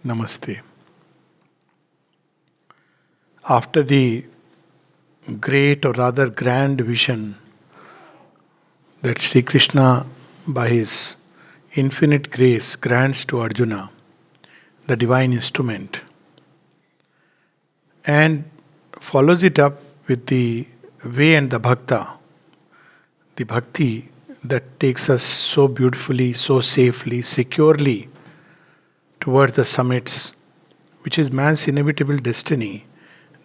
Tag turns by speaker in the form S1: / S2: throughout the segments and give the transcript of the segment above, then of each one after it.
S1: Namaste. After the great or rather grand vision that Sri Krishna, by his infinite grace, grants to Arjuna, the divine instrument, and follows it up with the way and the the bhakti that takes us so beautifully, so safely, securely towards the summits, which is man's inevitable destiny.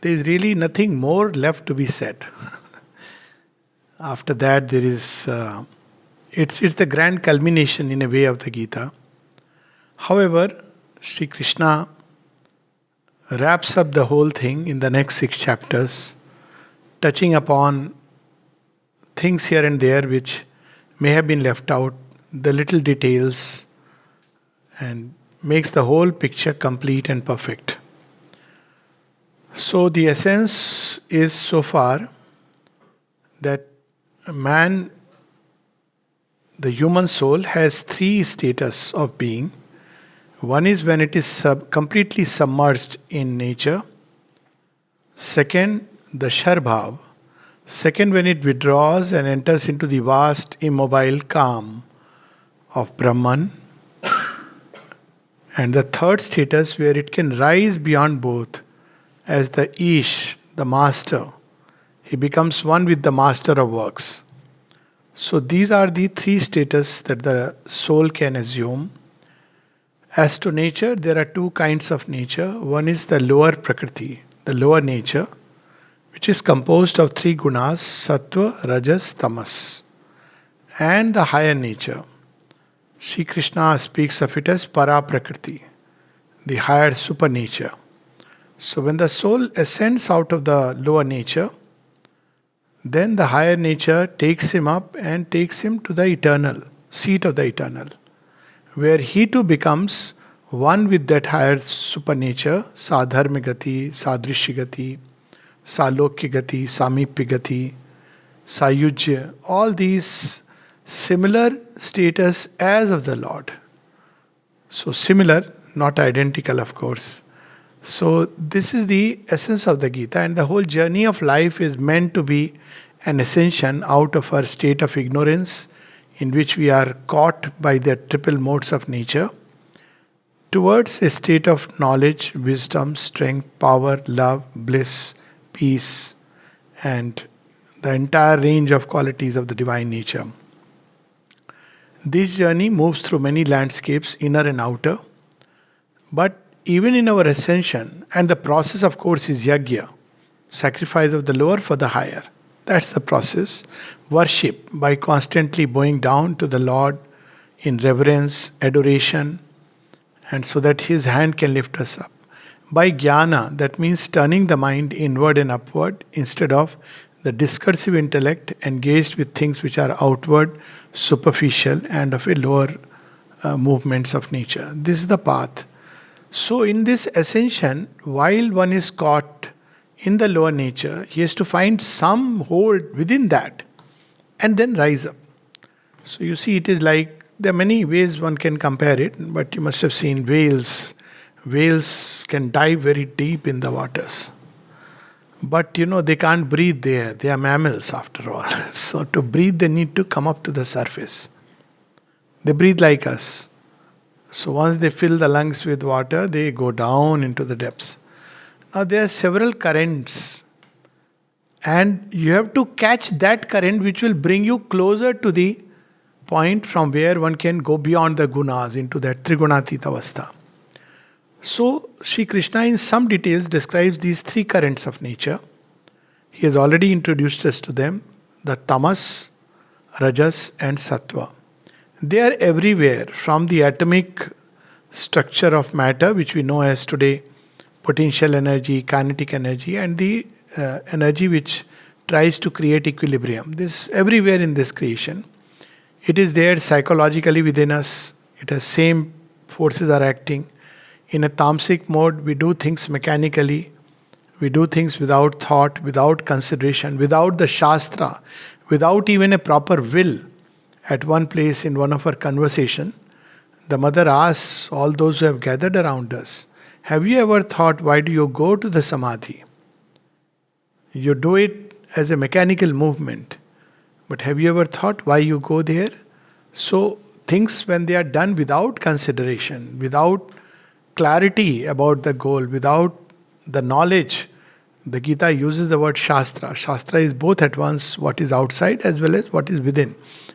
S1: There is really nothing more left to be said. After that, there is it's the grand culmination in a way of the Gita. However, Sri Krishna wraps up the whole thing in the next 6 chapters, touching upon things here and there which may have been left out, the little details, and makes the whole picture complete and perfect. So, the essence is so far that man, the human soul, has 3 status of being. One is when it is completely submerged in nature. Second, the Sharbhav. Second, when it withdraws and enters into the vast, immobile calm of Brahman. And the third status, where it can rise beyond both as the Ish, the master. He becomes one with the master of works. So these are the 3 status that the soul can assume. As to nature, there are 2 kinds of nature. One is the lower Prakriti, the lower nature, which is composed of 3 gunas, Sattva, Rajas, Tamas. And the higher nature. Sri Krishna speaks of it as Para Prakriti, the higher supernature. So when the soul ascends out of the lower nature, then the higher nature takes him up and takes him to the eternal, seat of the eternal, where he too becomes one with that higher supernature, Sadharma Gati, Sadrishi Gati, Salokya Gati, Samipya Gati, Sayujya, all these similar status as of the Lord. So similar, not identical, of course. So this is the essence of the Gita, and the whole journey of life is meant to be an ascension out of our state of ignorance in which we are caught by the triple modes of nature towards a state of knowledge, wisdom, strength, power, love, bliss, peace, and the entire range of qualities of the divine nature. This journey moves through many landscapes, inner and outer, but even in our ascension, and the process of course is yajna, sacrifice of the lower for the higher. That's the process. Worship by constantly bowing down to the Lord in reverence, adoration, and so that His hand can lift us up. By jnana, that means turning the mind inward and upward instead of the discursive intellect engaged with things which are outward, superficial, and of a lower movements of nature. This is the path. So in this ascension, while one is caught in the lower nature, he has to find some hold within that and then rise up. So you see, it is like, there are many ways one can compare it, but you must have seen whales. Whales can dive very deep in the waters. But they can't breathe there. They are mammals after all. So to breathe, they need to come up to the surface. They breathe like us. So once they fill the lungs with water, they go down into the depths. Now there are several currents, and you have to catch that current which will bring you closer to the point from where one can go beyond the gunas into that Trigunatita avastha. So Sri Krishna in some details describes these 3 currents of nature. He has already introduced us to them, the Tamas, Rajas and Sattva. They are everywhere, from the atomic structure of matter, which we know as today potential energy, kinetic energy, and the energy which tries to create equilibrium. This everywhere in this creation. It is there psychologically within us. It has same forces are acting. In a tamasic mode, we do things mechanically. We do things without thought, without consideration, without the Shastra, without even a proper will. At one place in one of our conversation, The mother asks all those who have gathered around us, have you ever thought, why do you go to the Samadhi? You do it as a mechanical movement. But have you ever thought why you go there? So, things when they are done without consideration, without clarity about the goal, without the knowledge, the Gita uses the word Shastra. Shastra is both at once what is outside as well as what is within.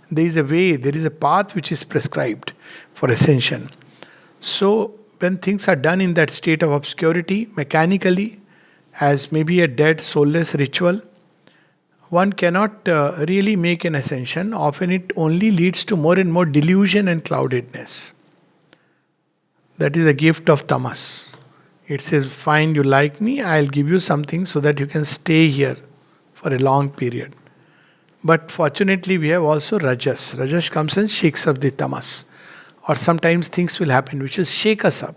S1: There is a way, there is a path which is prescribed for ascension. So, when things are done in that state of obscurity, mechanically, as maybe a dead, soulless ritual, one cannot really make an ascension. Often it only leads to more and more delusion and cloudedness. That is a gift of tamas. It says, fine, you like me, I'll give you something so that you can stay here for a long period. But fortunately, we have also rajas. Rajas comes and shakes up the tamas. Or sometimes things will happen which will shake us up.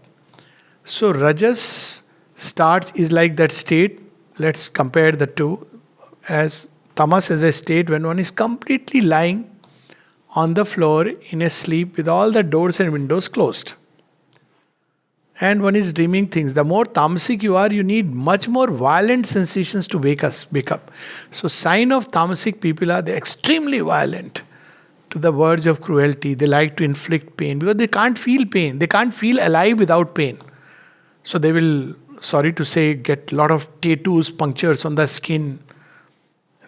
S1: So rajas is like that state. Let's compare the two. As tamas as a state when one is completely lying on the floor in a sleep with all the doors and windows closed. And one is dreaming things. The more tamasic you are, you need much more violent sensations to wake up. So sign of tamasic people are they're extremely violent to the verge of cruelty. They like to inflict pain because they can't feel pain. They can't feel alive without pain. So they will, sorry to say, get a lot of tattoos, punctures on the skin.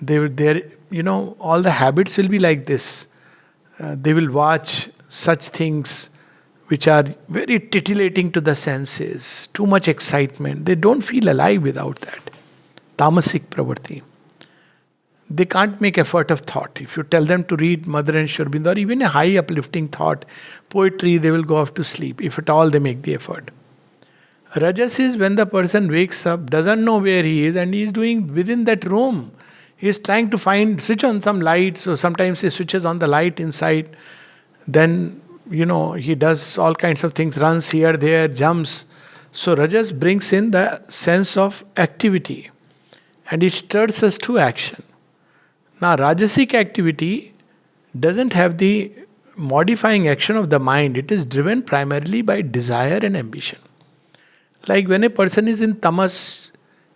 S1: All the habits will be like this. They will watch such things which are very titillating to the senses, too much excitement. They don't feel alive without that. Tamasic pravarti. They can't make effort of thought. If you tell them to read Mother and Shri Aurobindo or even a high uplifting thought, poetry, they will go off to sleep. If at all they make the effort. Rajas is when the person wakes up, doesn't know where he is, and he is doing within that room. He is trying to switch on some light. So sometimes he switches on the light inside. Then, he does all kinds of things, runs here, there, jumps. So Rajas brings in the sense of activity. And it stirs us to action. Now, Rajasic activity doesn't have the modifying action of the mind. It is driven primarily by desire and ambition. Like when a person is in tamas,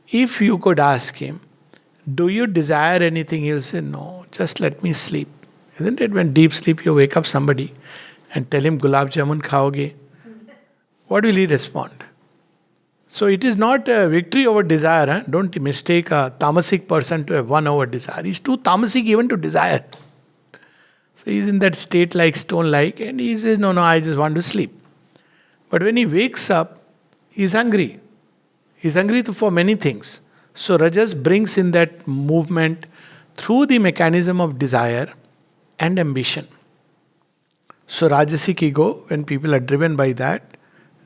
S1: if you could ask him, do you desire anything? He'll say, no, just let me sleep. Isn't it? When deep sleep you wake up somebody and tell him gulab jamun khaoge, what will he respond? So it is not a victory over desire. Huh? Don't mistake a tamasic person to have won over desire. He's too tamasic even to desire. So he's in that state like stone-like and he says, no, I just want to sleep. But when he wakes up, he's hungry. He's hungry for many things. So Rajas brings in that movement through the mechanism of desire and ambition. So Rajasic ego, when people are driven by that,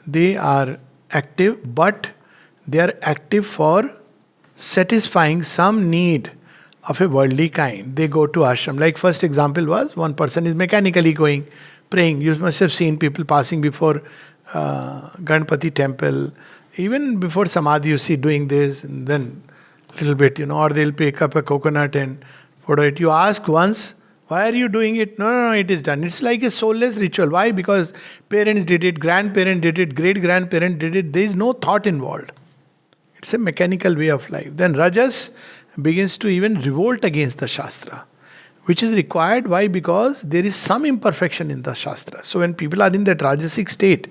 S1: they are active, but they are active for satisfying some need of a worldly kind. They go to ashram. Like first example was, one person is mechanically going, praying. You must have seen people passing before Ganpati temple. Even before Samadhi, you see doing this and then little bit, or they'll pick up a coconut and photo it. You ask once, why are you doing it? No, it is done. It's like a soulless ritual. Why? Because parents did it, grandparents did it, great-grandparents did it. There is no thought involved. It's a mechanical way of life. Then Rajas begins to even revolt against the Shastra, which is required. Why? Because there is some imperfection in the Shastra. So when people are in that Rajasic state,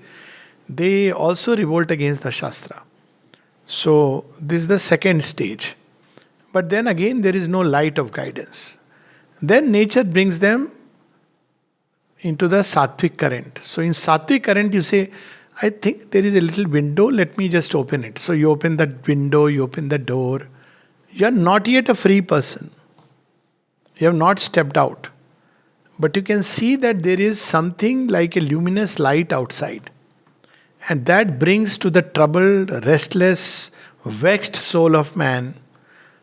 S1: they also revolt against the Shastra. So this is the second stage. But then again, there is no light of guidance. Then nature brings them into the sattvic current. So in sattvic current, you say, I think there is a little window, let me just open it. So you open that window, you open the door. You are not yet a free person. You have not stepped out. But you can see that there is something like a luminous light outside. And that brings to the troubled, restless, vexed soul of man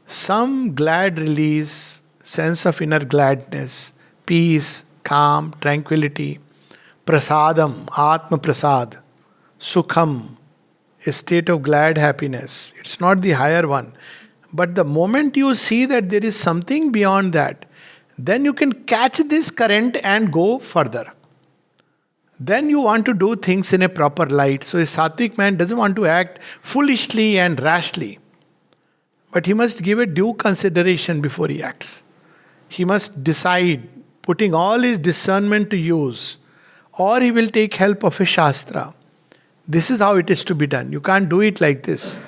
S1: some glad release, sense of inner gladness, peace, calm, tranquility, prasadam, atma prasad, sukham, a state of glad happiness. It's not the higher one. But the moment you see that there is something beyond that, then you can catch this current and go further. then you want to do things in a proper light. So a sattvic man doesn't want to act foolishly and rashly. But he must give a due consideration before he acts. He must decide, putting all his discernment to use, or he will take help of a Shastra. This is how it is to be done. You can't do it like this.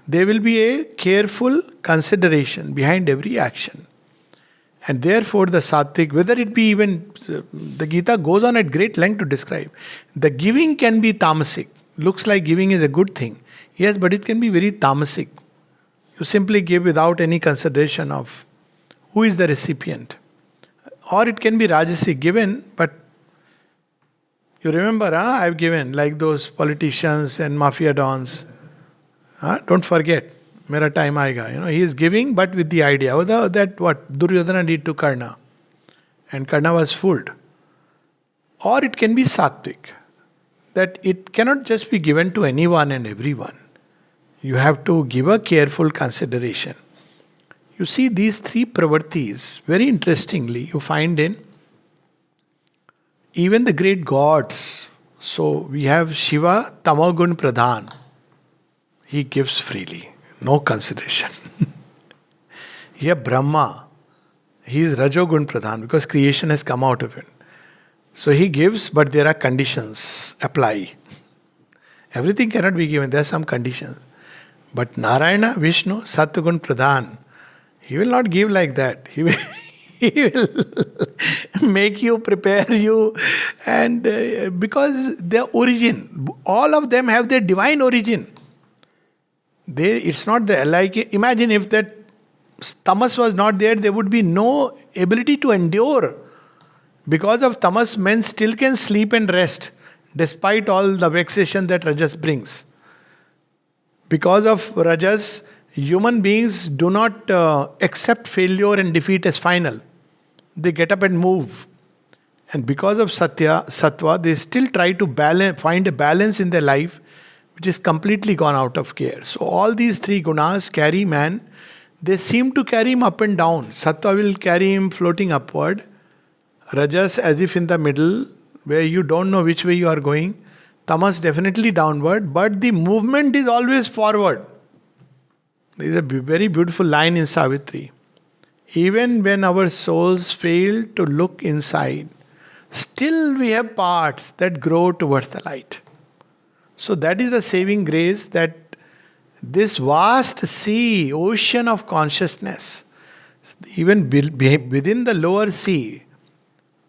S1: There will be a careful consideration behind every action. And therefore the sattvic, whether it be even, the Gita goes on at great length to describe. The giving can be tamasic. Looks like giving is a good thing. Yes, but it can be very tamasic. You simply give without any consideration of who is the recipient. Or it can be rajasic, given, but you remember, I've given, like those politicians and mafia dons. Don't forget, mera time aayega. He is giving, but with the idea that what Duryodhana did to Karna. And Karna was fooled. Or it can be sattvic, that it cannot just be given to anyone and everyone. You have to give a careful consideration. You see these three pravartis, very interestingly, you find in even the great gods. So we have Shiva, Tamagun Pradhan. He gives freely, no consideration. Here Brahma, he is Rajogun Pradhan because creation has come out of it. So he gives, but there are conditions apply. Everything cannot be given, there are some conditions. But Narayana, Vishnu, Sattvagun Pradhan, he will not give like that. He will make you, prepare you, and because their origin, all of them have their divine origin. It's not like, imagine if that tamas was not there, there would be no ability to endure. Because of tamas, men still can sleep and rest, despite all the vexation that rajas brings. Because of rajas, human beings do not accept failure and defeat as final. They get up and move. And because of sattva, they still try to find a balance in their life, which is completely gone out of gear. So all these three gunas carry man. They seem to carry him up and down. Sattva will carry him floating upward. Rajas as if in the middle, where you don't know which way you are going. Tamas definitely downward, but the movement is always forward. There is a very beautiful line in Savitri. Even when our souls fail to look inside, still we have parts that grow towards the light. So that is the saving grace, that this vast sea, ocean of consciousness, even within the lower sea,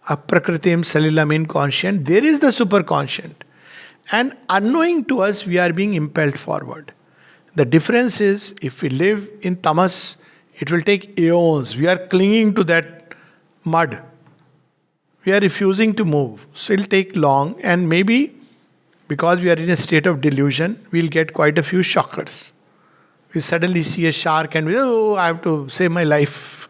S1: Aprakritim Salilam inconscient, there is the superconscient. And unknowing to us, we are being impelled forward. The difference is, if we live in tamas, it will take eons. We are clinging to that mud. We are refusing to move. So it will take long, and maybe because we are in a state of delusion, we will get quite a few shockers. We suddenly see a shark and I have to save my life.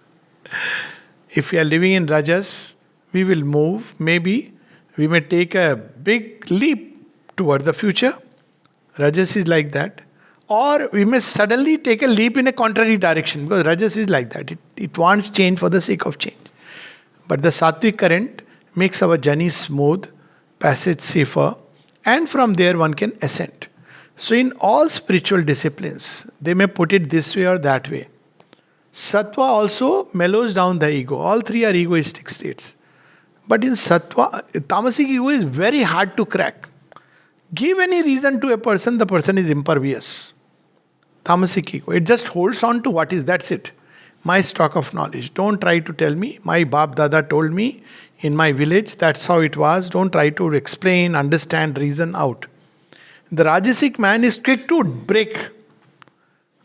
S1: If we are living in rajas, we will move. Maybe we may take a big leap toward the future. Rajas is like that. Or we may suddenly take a leap in a contrary direction, because Rajas is like that. It wants change for the sake of change. But the Sattvic current makes our journey smooth, passage safer, and from there one can ascend. So in all spiritual disciplines, they may put it this way or that way. Sattva also mellows down the ego. All three are egoistic states. But in Sattva, Tamasic ego is very hard to crack. Give any reason to a person, the person is impervious. Tamasic ego, it just holds on to what is, that's it. My stock of knowledge. Don't try to tell me. My Bab Dada told me in my village, that's how it was. Don't try to explain, understand, reason out. The Rajasic man is quick to break.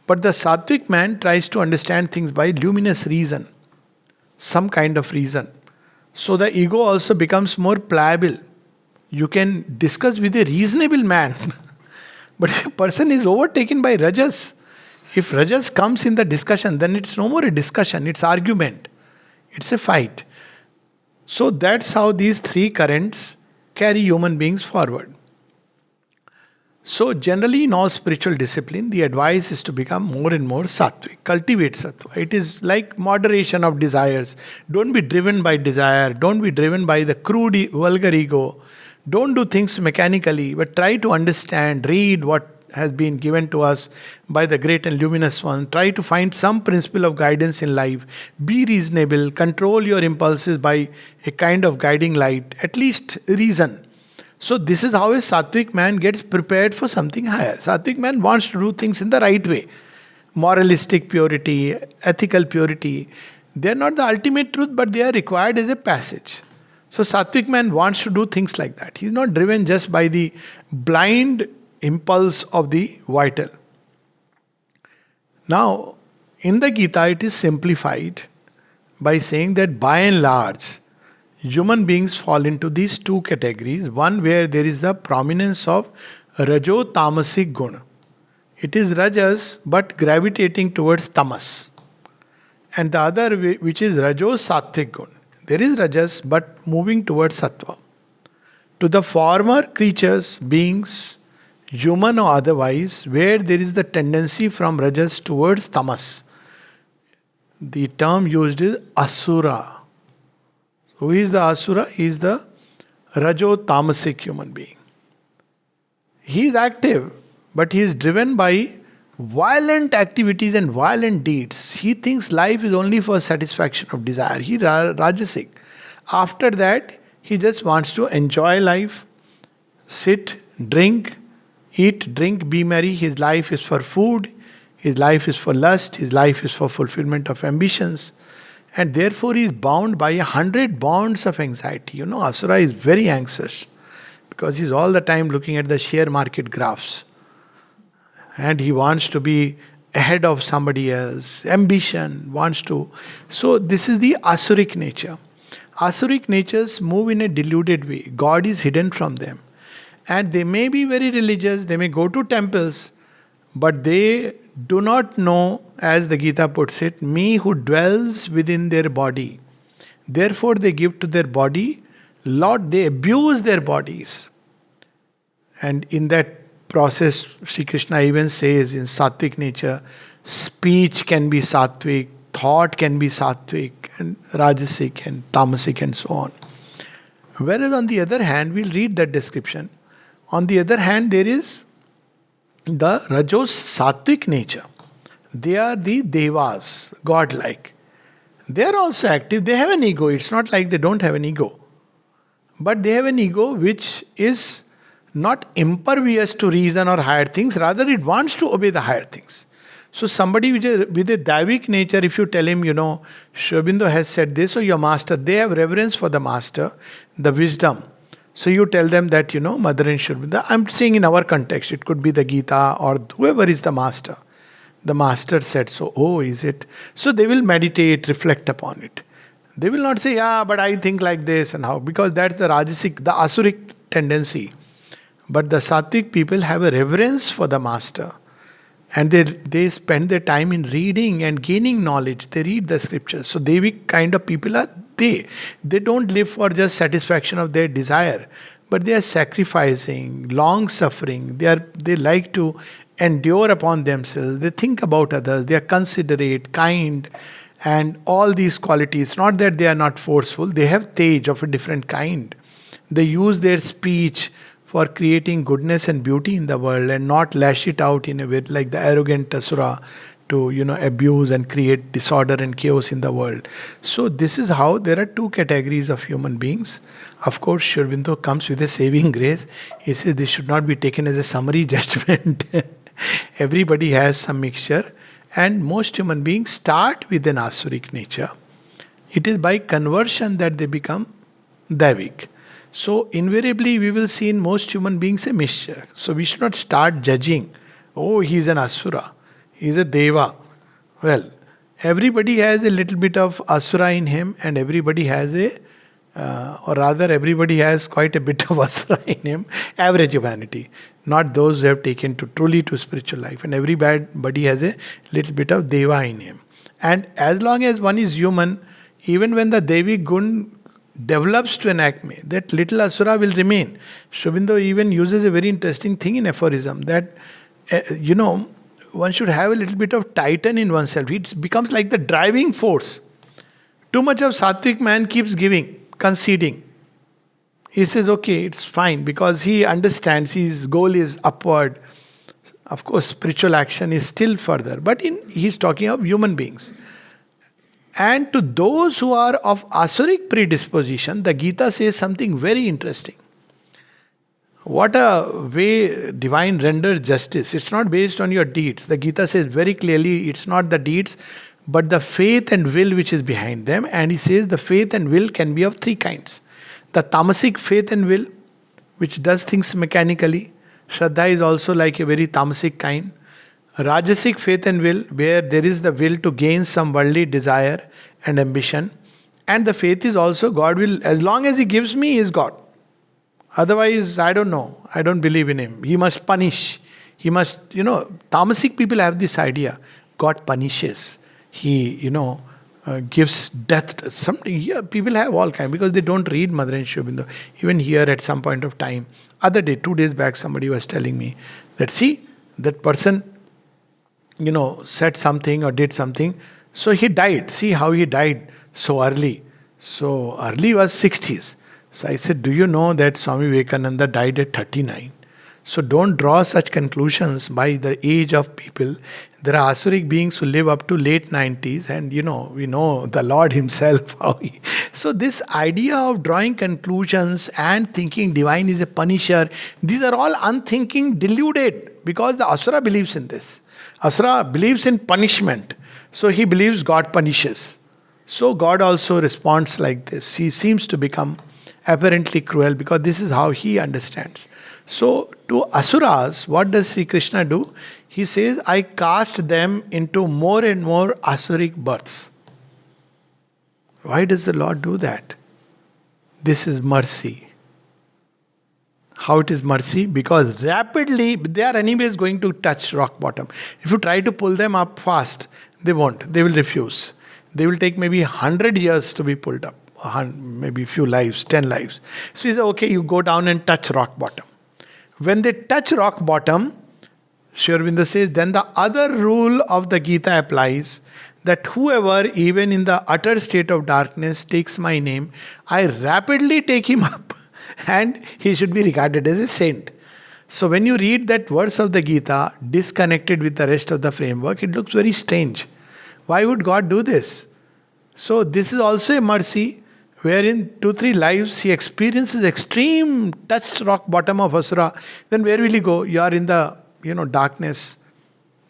S1: But the Sattvic man tries to understand things by luminous reason. Some kind of reason. So the ego also becomes more pliable. You can discuss with a reasonable man. But if a person is overtaken by Rajas, if Rajas comes in the discussion, then it's no more a discussion, it's argument. It's a fight. So that's how these three currents carry human beings forward. So generally in all spiritual discipline, the advice is to become more and more sattvic. Cultivate sattva. It is like moderation of desires. Don't be driven by desire. Don't be driven by the crude vulgar ego. Don't do things mechanically, but try to understand, read what has been given to us by the great and luminous one. Try to find some principle of guidance in life. Be reasonable, control your impulses by a kind of guiding light, at least reason. So, this is how a Sattvic man gets prepared for something higher. Sattvic man wants to do things in the right way. Moralistic purity, ethical purity, they are not the ultimate truth, but they are required as a passage. So, Sattvic man wants to do things like that. He is not driven just by the blind impulse of the vital. Now, in the Gita, it is simplified by saying that by and large, human beings fall into these two categories. One where there is the prominence of Rajo Tamasic Guna. It is Rajas but gravitating towards Tamas. And the other which is Rajo Sattvic Guna. There is Rajas but moving towards Sattva. To the former creatures, beings, human or otherwise, where there is the tendency from Rajas towards Tamas, the term used is Asura. Who is the Asura? He is the Rajo Tamasic human being. He is active, but he is driven by violent activities and violent deeds. He thinks life is only for satisfaction of desire. He is Rajasic. After that, he just wants to enjoy life, sit, drink, eat, drink, be merry. His life is for food, his life is for lust, his life is for fulfillment of ambitions. And therefore he is bound by 100 bonds of anxiety. Asura is very anxious because he is all the time looking at the share market graphs. And he wants to be ahead of somebody else. Ambition, wants to. So this is the Asuric nature. Asuric natures move in a deluded way. God is hidden from them. And they may be very religious, they may go to temples, but they do not know, as the Gita puts it, me who dwells within their body. Therefore they give to their body, Lord, they abuse their bodies. And in that process, Sri Krishna even says in Sattvic nature, speech can be Sattvic, thought can be Sattvic, and Rajasic and Tamasic and so on. Whereas on the other hand, we'll read that description. On the other hand, there is the Rajo Sattvic nature. They are the Devas, godlike. They are also active. They have an ego. It's not like they don't have an ego. But they have an ego which is not impervious to reason or higher things. Rather, it wants to obey the higher things. So somebody with a Daivik nature, if you tell him, Sri Aurobindo has said this, or your master, they have reverence for the master, the wisdom. So you tell them that, Mother and Sri Aurobindo, I'm saying in our context, it could be the Gita or whoever is the master. The master said so. Oh, is it? So they will meditate, reflect upon it. They will not say, but I think like this and how. Because that's the Rajasic, the Asuric tendency. But the Sattvic people have a reverence for the master. And they spend their time in reading and gaining knowledge. They read the scriptures. So Devic kind of people are they. They don't live for just satisfaction of their desire. But they are sacrificing, long suffering. They like to endure upon themselves. They think about others. They are considerate, kind, and all these qualities. Not that they are not forceful. They have tej of a different kind. They use their speech for creating goodness and beauty in the world and not lash it out in a way like the arrogant Asura to abuse and create disorder and chaos in the world. So this is how there are two categories of human beings. Of course, Sri Aurobindo comes with a saving grace. He says this should not be taken as a summary judgment. Everybody has some mixture, and most human beings start with an Asuric nature. It is by conversion that they become Daivik. So invariably we will see in most human beings a mixture. So we should not start judging. Oh, he is an Asura. He is a Deva. Well, everybody has a little bit of Asura in him, and everybody has everybody has quite a bit of Asura in him. Average humanity. Not those who have taken truly to spiritual life. And everybody has a little bit of Deva in him. And as long as one is human, even when the Devi Gun develops to an acme, that little Asura will remain. Sri Aurobindo even uses a very interesting thing in aphorism that, one should have a little bit of titan in oneself. It becomes like the driving force. Too much of Sattvic man keeps giving, conceding. He says, okay, it's fine because he understands his goal is upward. Of course, spiritual action is still further, but he's talking of human beings. And to those who are of asuric predisposition, the Gita says something very interesting. What a way divine renders justice. It's not based on your deeds. The Gita says very clearly it's not the deeds, but the faith and will which is behind them. And he says the faith and will can be of three kinds. The tamasic faith and will, which does things mechanically. Shraddha is also like a very tamasic kind. Rajasic faith and will, where there is the will to gain some worldly desire and ambition. And the faith is also God will, as long as He gives me, He is God. Otherwise, I don't know. I don't believe in Him. He must punish. He must, tamasic people have this idea. God punishes. He, gives death. Something here, people have all kind because they don't read Mother and Sri Aurobindo. Even here at some point of time. Other day, 2 days back, somebody was telling me that, see, that person, said something or did something. So he died. See how he died so early. So early was 60s. So I said, do you know that Swami Vivekananda died at 39? So don't draw such conclusions by the age of people. There are asuric beings who live up to late 90s and we know the Lord Himself. So this idea of drawing conclusions and thinking divine is a punisher, these are all unthinking, deluded because the asura believes in this. Asura believes in punishment. So he believes God punishes. So God also responds like this. He seems to become apparently cruel because this is how he understands. So to asuras, what does Sri Krishna do? He says, I cast them into more and more asuric births. Why does the Lord do that? This is mercy. How it is mercy? Because rapidly, they are anyways going to touch rock bottom. If you try to pull them up fast, they won't. They will refuse. They will take maybe 100 years to be pulled up. Maybe few lives, 10 lives. So he said, okay, you go down and touch rock bottom. When they touch rock bottom, Sri Aurobindo says, then the other rule of the Gita applies, that whoever, even in the utter state of darkness, takes my name, I rapidly take him up and he should be regarded as a saint. So when you read that verse of the Gita, disconnected with the rest of the framework, it looks very strange. Why would God do this? So this is also a mercy, wherein 2-3 lives he experiences extreme touch rock bottom of asura. Then where will he go? You are in the darkness.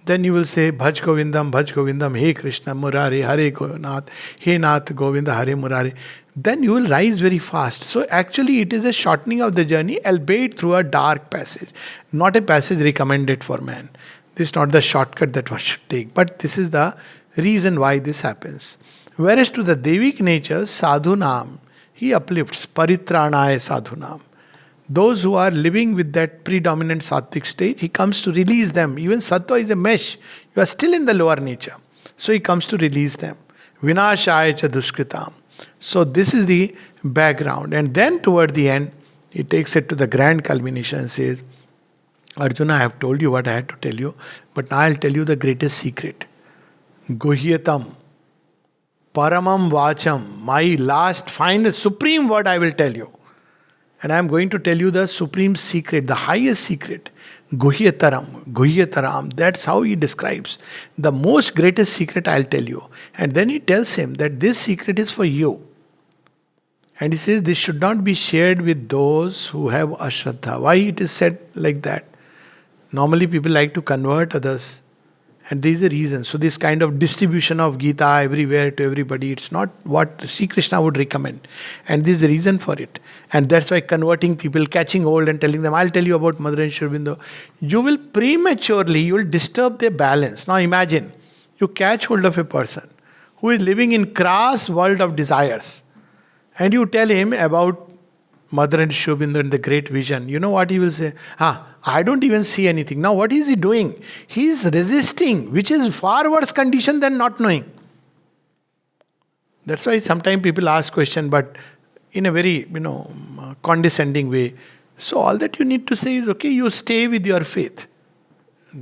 S1: Then you will say, Bhaj Govindam, Hey Krishna, Murari, Hare Nath, Hey Nath, Govinda, Hare Murari. Then you will rise very fast. So actually it is a shortening of the journey, albeit through a dark passage. Not a passage recommended for man. This is not the shortcut that one should take. But this is the reason why this happens. Whereas to the Devic nature, Sadhunam, he uplifts, Paritranaya Sadhunam. Those who are living with that predominant sattvic state, he comes to release them. Even sattva is a mesh. You are still in the lower nature. So he comes to release them. Vinashaya cha duskritam. So this is the background. And then toward the end, he takes it to the grand culmination and says, Arjuna, I have told you what I had to tell you, but now I'll tell you the greatest secret. Guhyatam, Paramam Vacham, my last, final, supreme word I will tell you. And I am going to tell you the supreme secret, the highest secret. Guhyataram. That's how he describes. The most greatest secret I'll tell you. And then he tells him that this secret is for you. And he says this should not be shared with those who have ashraddha. Why it is said like that? Normally people like to convert others. And there is a reason. So this kind of distribution of Gita everywhere to everybody, it's not what Sri Krishna would recommend. And this is the reason for it. And that's why converting people, catching hold and telling them, I'll tell you about Mother and Sri Aurobindo. You will prematurely, you will disturb their balance. Now imagine, you catch hold of a person who is living in crass world of desires. And you tell him about Mother and Sri Aurobindo and the great vision. You know what he will say? I don't even see anything. Now what is he doing? He is resisting, which is far worse condition than not knowing. That's why sometimes people ask question, but in a very, condescending way. So all that you need to say is, okay, you stay with your faith.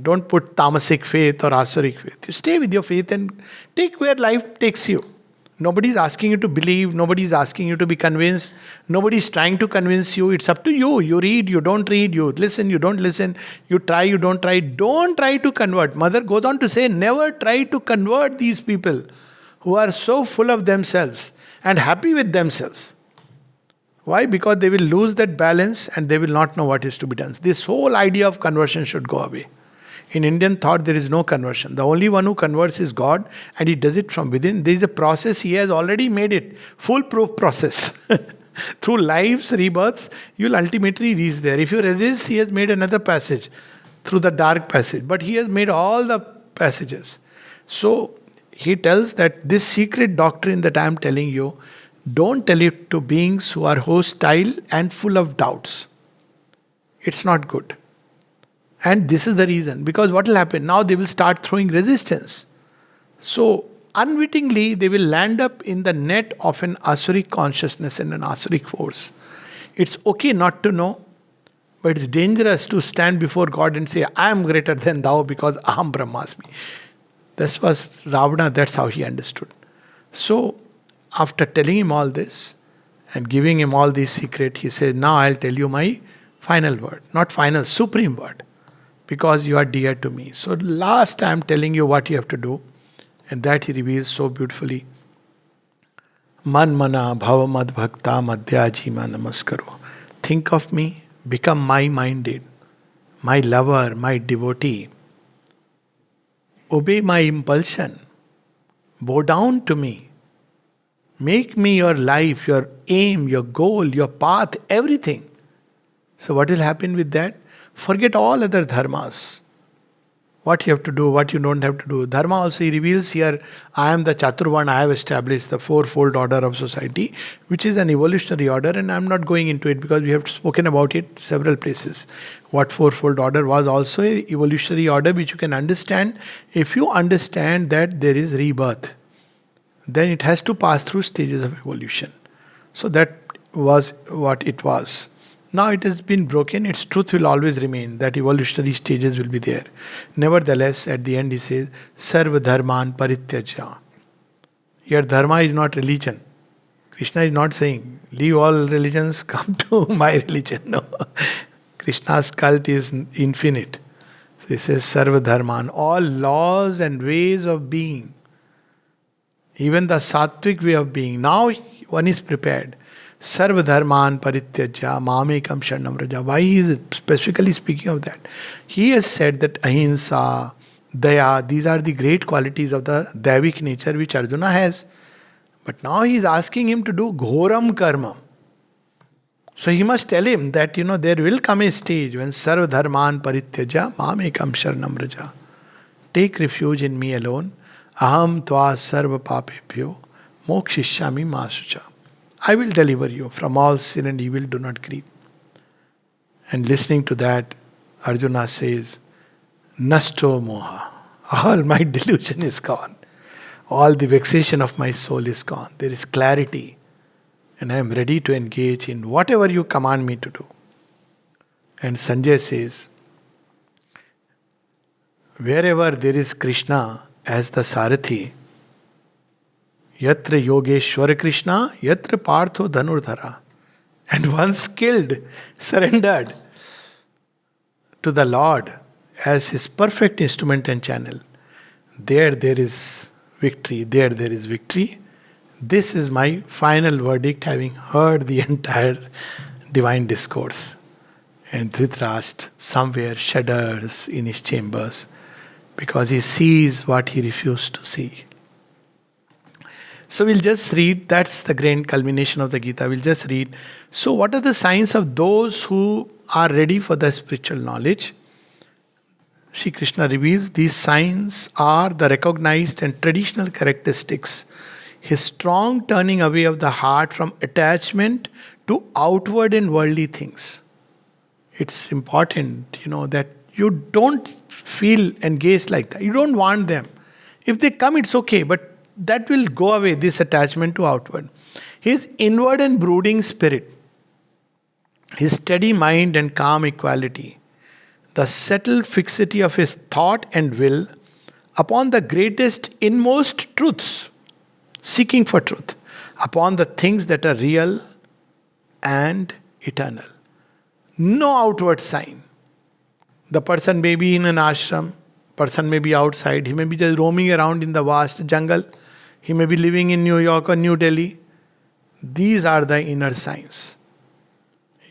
S1: Don't put tamasic faith or asuric faith. You stay with your faith and take where life takes you. Nobody's asking you to believe, nobody's asking you to be convinced, nobody's trying to convince you. It's up to you. You read, you don't read, you listen, you don't listen, you try, you don't try. Don't try to convert. Mother goes on to say, never try to convert these people who are so full of themselves and happy with themselves. Why? Because they will lose that balance and they will not know what is to be done. This whole idea of conversion should go away. In Indian thought, there is no conversion. The only one who converts is God, and He does it from within. There is a process, He has already made it. Foolproof process. Through life's rebirths, you will ultimately reach there. If you resist, He has made another passage through the dark passage. But He has made all the passages. So, He tells that this secret doctrine that I am telling you, don't tell it to beings who are hostile and full of doubts. It's not good. And this is the reason. Because what will happen? Now they will start throwing resistance. So, unwittingly, they will land up in the net of an asuric consciousness and an asuric force. It's okay not to know, but it's dangerous to stand before God and say, I am greater than thou because Aham Brahmasmi. This was Ravana, that's how he understood. So, after telling him all this and giving him all these secrets, he says, now I'll tell you my final word. Not final, supreme word. Because you are dear to me. So last I am telling you what you have to do. And that he reveals so beautifully. Man mana bhava mad bhakta madhyajima namaskaro. Think of me, become my minded, my lover, my devotee. Obey my impulsion. Bow down to me. Make me your life, your aim, your goal, your path, everything. So what will happen with that? Forget all other dharmas. What you have to do, what you don't have to do. Dharma also he reveals here, I am the Chaturvarna, I have established the fourfold order of society, which is an evolutionary order, and I am not going into it because we have spoken about it several places. What fourfold order was also an evolutionary order which you can understand. If you understand that there is rebirth, then it has to pass through stages of evolution. So that was what it was. Now it has been broken, its truth will always remain, that evolutionary stages will be there. Nevertheless, at the end he says, Sarva Dharman Parityaja. Here dharma is not religion. Krishna is not saying, leave all religions, come to my religion. No. Krishna's cult is infinite. So he says, Sarva Dharman, all laws and ways of being. Even the sattvic way of being. Now one is prepared. Sarva dharman parityaja mamekam sharanam vraja. Why he is specifically speaking of that? He has said that ahimsa, daya, these are the great qualities of the Daivik nature which Arjuna has. But now he is asking him to do ghoram karma. So he must tell him that, there will come a stage when sarva dharman parityaja mamekam sharanam vraja. Take refuge in me alone. Aham tva sarva papebhyo mokshishyami masucha. I will deliver you from all sin and evil, do not grieve. And listening to that, Arjuna says, Nasto moha. All my delusion is gone. All the vexation of my soul is gone. There is clarity. And I am ready to engage in whatever you command me to do. And Sanjay says, wherever there is Krishna as the Sarathi, Yatra Yogeshwara Krishna, Yatra Partho Dhanurdhara. And once skilled, surrendered to the Lord as his perfect instrument and channel, there is victory, there is victory. This is my final verdict, having heard the entire divine discourse. And Dhritarashtra somewhere shudders in his chambers because he sees what he refused to see. So we'll just read, that's the grand culmination of the Gita. We'll just read. So what are the signs of those who are ready for the spiritual knowledge? Sri Krishna reveals these signs are the recognized and traditional characteristics. His strong turning away of the heart from attachment to outward and worldly things. It's important, that you don't feel engaged like that. You don't want them. If they come, it's okay, but that will go away, this attachment to outward. His inward and brooding spirit, his steady mind and calm equality, the settled fixity of his thought and will upon the greatest inmost truths. seeking for truth upon the things that are real and eternal. No outward sign. The person may be in an ashram, person may be outside, he may be just roaming around in the vast jungle, he may be living in New York or New Delhi. These are the inner signs.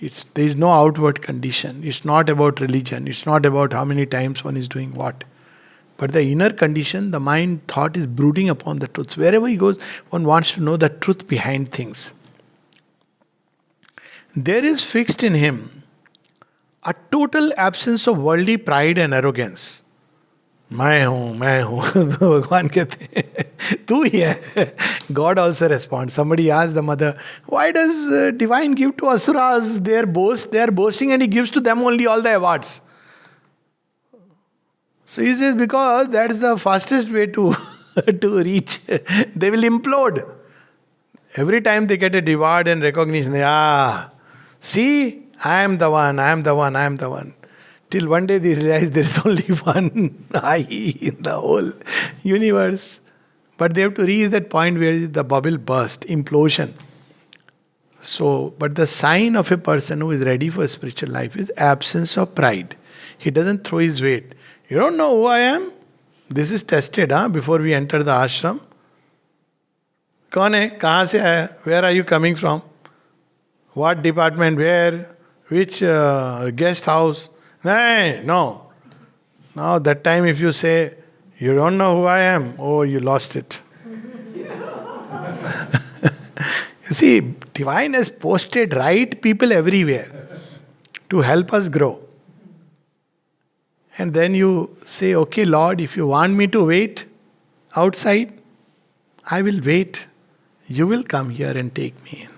S1: There is no outward condition. It's not about religion. It's not about how many times one is doing what. But the inner condition, the mind thought is brooding upon the truths. Wherever he goes, one wants to know the truth behind things. There is fixed in him a total absence of worldly pride and arrogance. मैं हूँ तो भगवान कहते हैं तू ही है. God also responds. Somebody asked the mother, why does divine give to asuras their boast? They are boasting and he gives to them only all the awards. So he says, because that's the fastest way to reach. They will implode. Every time they get a reward and recognition, see, I am the one. Till one day they realize there is only one I in the whole universe. But they have to reach that point where the bubble burst, implosion. So, but the sign of a person who is ready for spiritual life is absence of pride. He doesn't throw his weight. You don't know who I am? This is tested before we enter the ashram. कौन है? कहाँ से आया? Where are you coming from? What department? Where? Which guest house? No. Now that time if you say, you don't know who I am, oh, you lost it. You see, divine has posted right people everywhere to help us grow. And then you say, okay, Lord, if you want me to wait outside, I will wait. You will come here and take me in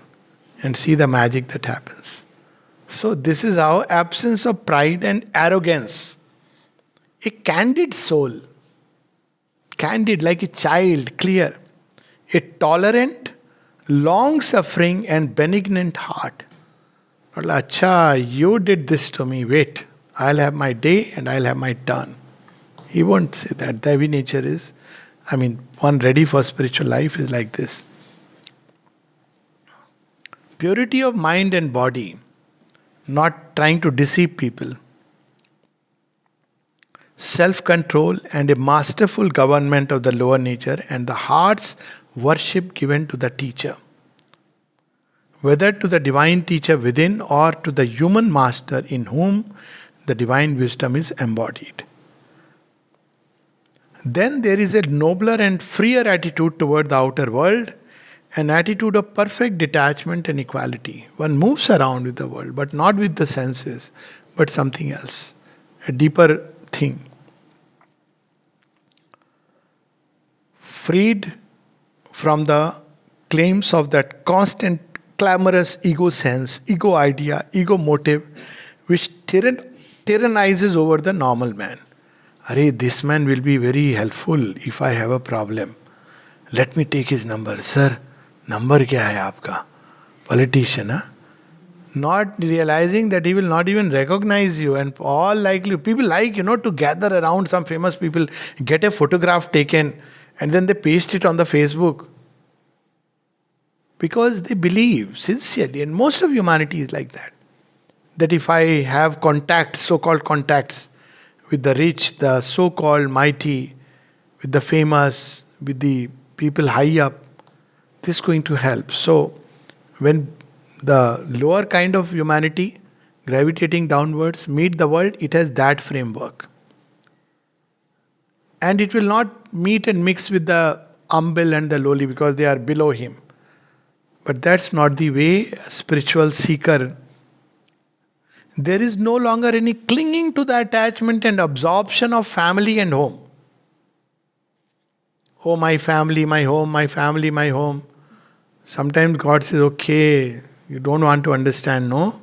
S1: and see the magic that happens. So this is how absence of pride and arrogance. A candid soul, candid like a child, clear. A tolerant, long-suffering and benignant heart. Acha, you did this to me, wait. I'll have my day and I'll have my turn. He won't say that. Devi nature is, one ready for spiritual life is like this. Purity of mind and body, not trying to deceive people. Self-control and a masterful government of the lower nature and the heart's worship given to the teacher. Whether to the divine teacher within or to the human master in whom the divine wisdom is embodied. Then there is a nobler and freer attitude toward the outer world, an attitude of perfect detachment and equality. One moves around with the world, but not with the senses, but something else, a deeper thing. Freed from the claims of that constant clamorous ego sense, ego idea, ego motive, which tyrannizes over the normal man. This man will be very helpful if I have a problem. Let me take his number. Sir, number kya hai aapka? Politician, Not realizing that he will not even recognize you, and all likely people like, to gather around some famous people, get a photograph taken, and then they paste it on the Facebook. Because they believe sincerely, and most of humanity is like that. That if I have contacts, so-called contacts, with the rich, the so-called mighty, with the famous, with the people high up, this is going to help. So, when the lower kind of humanity, gravitating downwards, meet the world, it has that framework. And it will not meet and mix with the humble and the lowly because they are below him. But that's not the way a spiritual seeker. There is no longer any clinging to the attachment and absorption of family and home. Oh, my family, my home, my family, my home. Sometimes God says, okay, you don't want to understand, no?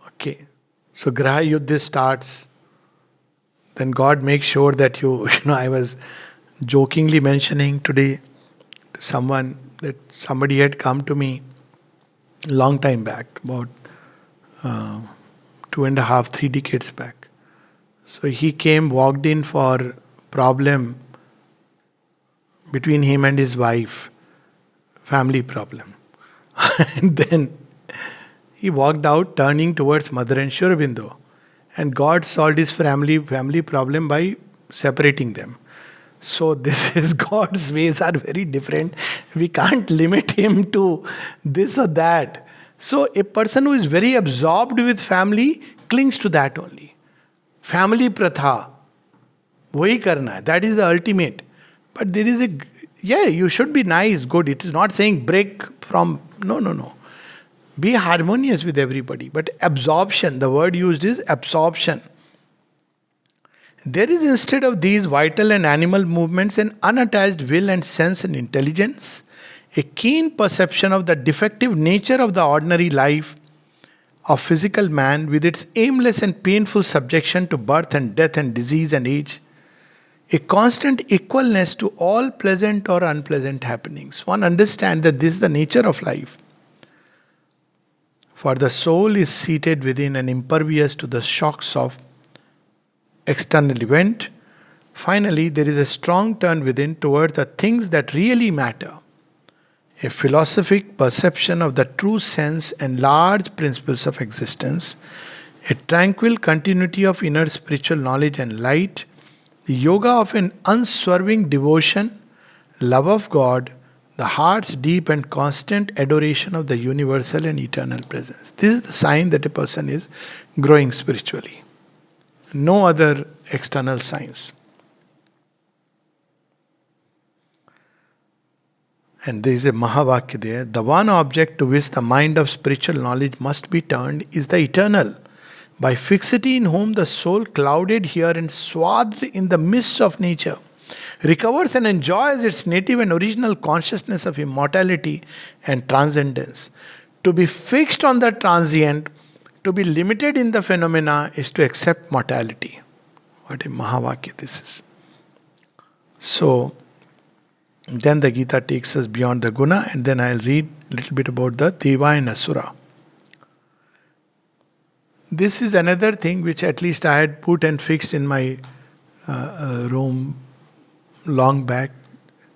S1: Okay. So Graha Yuddha starts. Then God makes sure that I was jokingly mentioning today to someone that somebody had come to me long time back, about 2.5, 3 decades back. So he came, walked in for problem between him and his wife. family problem. And then he walked out, turning towards Mother and Sri Aurobindo. And God solved his family problem by separating them. So this is God's ways are very different. We can't limit him to this or that. So a person who is very absorbed with family clings to that only. Family pratha. Wahi karna hai. That is the ultimate. But there is you should be nice, good. It is not saying break from, no. Be harmonious with everybody. But absorption, the word used is absorption. There is instead of these vital and animal movements an unattached will and sense and intelligence, a keen perception of the defective nature of the ordinary life of physical man with its aimless and painful subjection to birth and death and disease and age, a constant equalness to all pleasant or unpleasant happenings. One understands that this is the nature of life. For the soul is seated within and impervious to the shocks of external event. Finally, there is a strong turn within toward the things that really matter. A philosophic perception of the true sense and large principles of existence, a tranquil continuity of inner spiritual knowledge and light, the yoga of an unswerving devotion, love of God, the heart's deep and constant adoration of the universal and eternal presence. This is the sign that a person is growing spiritually. No other external signs. And there is a Mahavakya there. The one object to which the mind of spiritual knowledge must be turned is the eternal, by fixity in whom the soul, clouded here and swathed in the mists of nature, recovers and enjoys its native and original consciousness of immortality and transcendence. To be fixed on the transient, to be limited in the phenomena, is to accept mortality. What a Mahavakya this is. So, then the Gita takes us beyond the guna, and then I'll read a little bit about the Deva and Asura. This is another thing which at least I had put and fixed in my room long back,